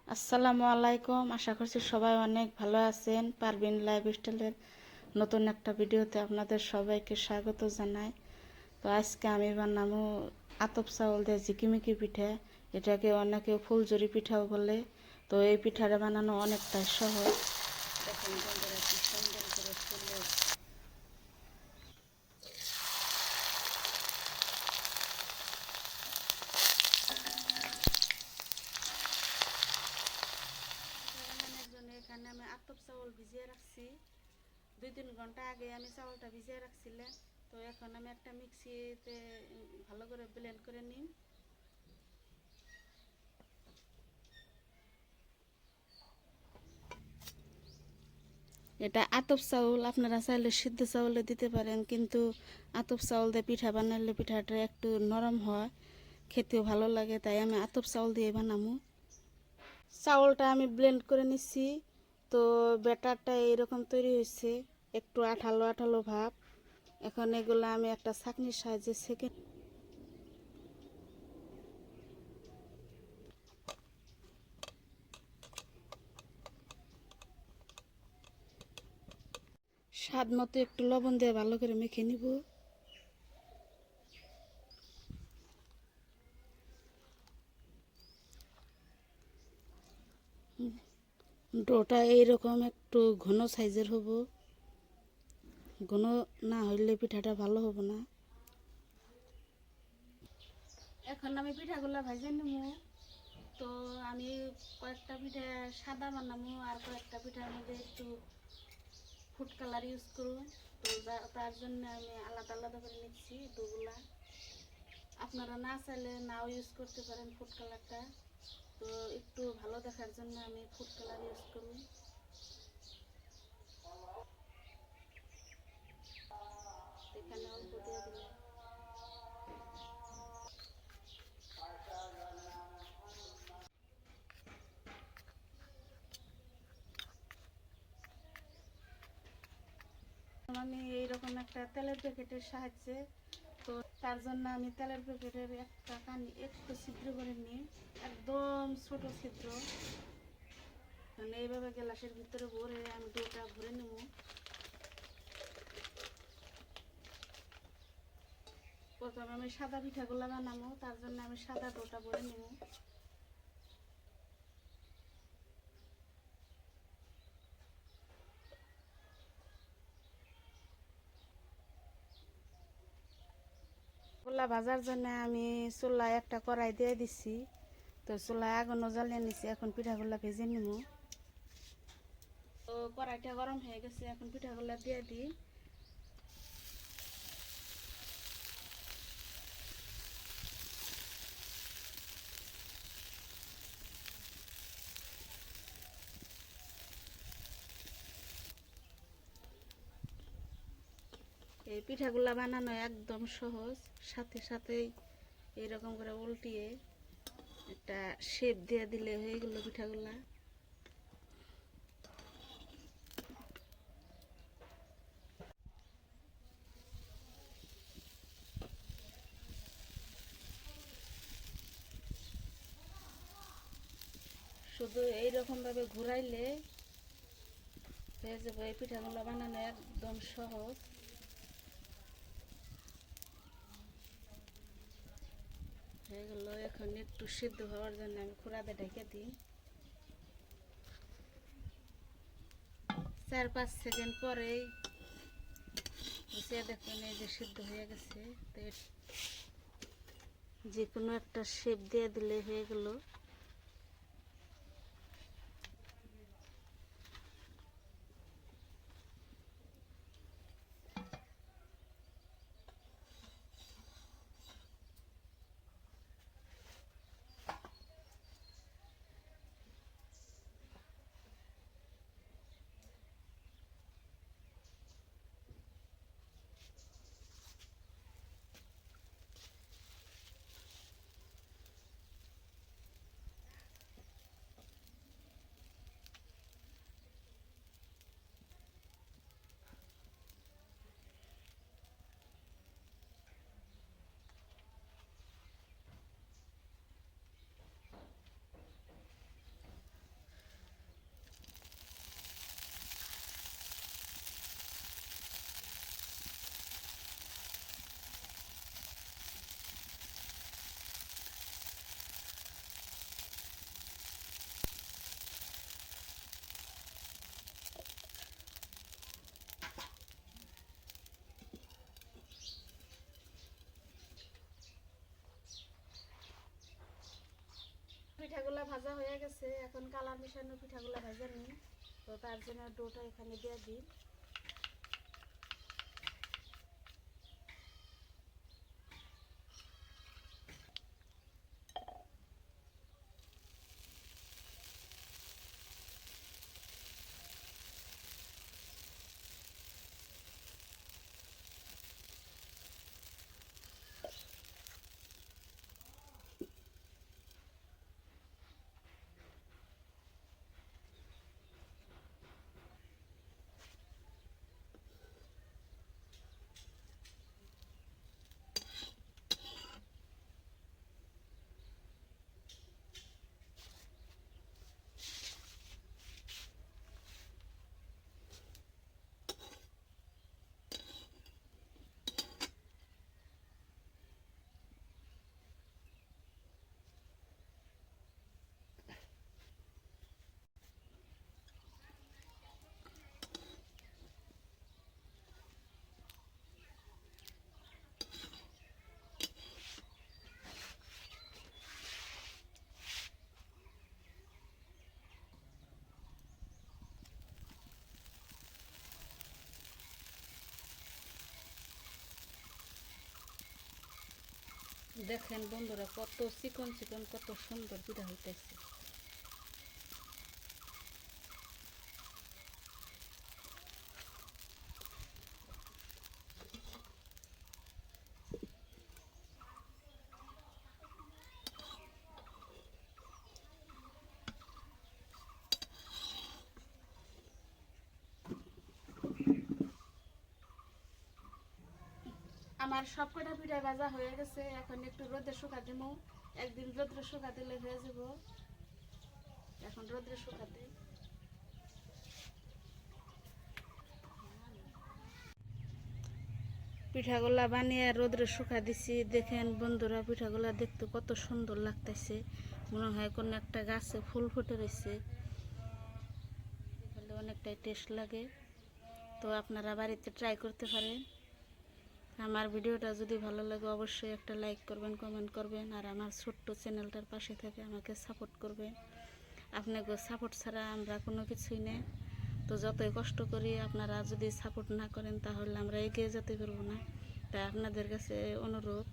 আসসালামু আলাইকুম। আশা করছি সবাই অনেক ভালো আছেন। পারভিন লাইফস্টাইলের নতুন একটা ভিডিওতে আপনাদের সবাইকে স্বাগত জানাই। তো আজকে আমি বানাবো আতপ চাউল দিয়ে ঝিকিমিকি পিঠা। এটাকে অনেকে ফুলঝুরি পিঠাও বলে। তো এই পিঠাটা বানানো অনেকটাই সহজ। দেখুন বন্ধুরা কি সুন্দর করে ফুলে বানানোর জন্য এখানে আমি আতপ চাউল ভিজিয়ে রাখছি। 2-3 ঘন্টা আগে আমি চাউলটা ভিজিয়ে রাখছিলাম। তো এখন আমি একটা মিক্সিতে ভালো করে ব্লেন্ড করে নিই। এটা আতপ চাউল, আপনারা চাইলে সিদ্ধ চাউলে দিতে পারেন, কিন্তু আতপ চাউল দিয়ে পিঠা বানালে পিঠাটা একটু নরম হয়, খেতেও ভালো লাগে, তাই আমি আতপ চাউল দিয়ে বানাবো। চাউলটা আমি ব্লেন্ড করে নিচ্ছি। তো ব্যাটারটা এইরকম তৈরি হয়েছে, একটু আঠালো আঠালো ভাব। এখন এগুলো আমি একটা ছাঁকনির সাহায্যে ছেঁকে স্বাদ মতো একটু লবণ দিয়ে ভালো করে মেখে নিব। ডোটা এইরকম একটু ঘন সাইজের হবো, ঘন না হইলে পিঠাটা ভালো হবে না। এখন আমি পিঠাগুলো ভাজে নেবো। তো আমি কয়েকটা পিঠা সাদা বানাবো, আর কয়েকটা পিঠার মধ্যে একটু ফুড কালার ইউজ করব। তো তার জন্য আমি আলাদা আলাদা করে নিচ্ছি দুগুলা। আপনারা না চাইলে নাও ইউজ করতে পারেন ফুড কালারটা। তো একটু ভালো দেখার জন্য আমি ফুড কালার ইউজ করব। এখানে অল্প দিয়ে দিলাম। আমি এইরকম একটা তেলের প্যাকেটের সাহায্যে, তো তার জন্য আমি তেলের প্যাকেটের একটা কানি একটু ছিদ্র করে নিই, একদম ছোট ছিদ্র। মানে এইভাবে গ্লাসের ভিতরে ভরে আমি ডোটা ভরে নেব। প্রথমে আমি সাদা পিঠাগুলো বানাবো, তার জন্য আমি সাদা ডোটা ভরে নেব। গোল্লা ভাজার জন্য আমি চুলায় একটা কড়াই দিয়ে দিচ্ছি। তো চুলায় আগুনও জ্বালিয়ে নিচ্ছি, এখন পিঠাগুলো ভেজে নেব। তো কড়াইটা গরম হয়ে গেছে, এখন পিঠাগুলো দিয়ে দিই। এই পিঠাগুলো বানানো একদম সহজ, সাথে সাথেই এইরকম করে উল্টিয়ে একটা শেপ দিয়ে দিলে হয়ে গেল পিঠাগুলা। শুধু এইরকম ভাবে ঘুরাইলে হয়ে যাবে। এই পিঠাগুলো বানানো একদম সহজ। হয়ে গেল, এখন একটু সিদ্ধ হওয়ার জন্য আমি খুঁড়াতে ঢেকে দিই। 4-5 সেকেন্ড পরেই দেখুন এই যে সিদ্ধ হয়ে গেছে। তো যে কোনো একটা শেপ দিয়ে দিলে হয়ে গেল। পিঠাগুলা ভাজা হয়ে গেছে, এখন কালার মিশানো পিঠাগুলা ভাজা নিই। তো তার জন্য ডোটা এখানে দিয়ে দিই। দেখেন বন্ধুরা, কত চিকন চিকন, কত সুন্দর পিঠা হইতেছে। আমার সব কটা পিঠা ভাজা হয়ে গেছে, এখন একটু রোদে শুকা দিব। একদিন রোদ্রে শুকা দিলে হয়ে যাব। এখন রোদ্রে শুকা দিই। পিঠাগুলা বানিয়ে রোদ্রে শুকা দিছি। দেখেন বন্ধুরা, পিঠাগুলা দেখতে কত সুন্দর লাগতেছে, মনে হয় কোনো একটা গাছে ফুল ফুটে রয়েছে। অনেকটাই টেস্ট লাগে। তো আপনারা বাড়িতে ট্রাই করতে পারেন। আমার ভিডিওটা যদি ভালো লাগে অবশ্যই একটা লাইক করবেন, কমেন্ট করবেন, আর আমার ছোট্ট চ্যানেলটার পাশে থেকে আমাকে সাপোর্ট করবেন। আপনাকে সাপোর্ট ছাড়া আমরা কোনো কিছুই নেই। তো যতই কষ্ট করি, আপনারা যদি সাপোর্ট না করেন তাহলে আমরা এগিয়ে যেতে পারবো না। তাই আপনাদের কাছে অনুরোধ,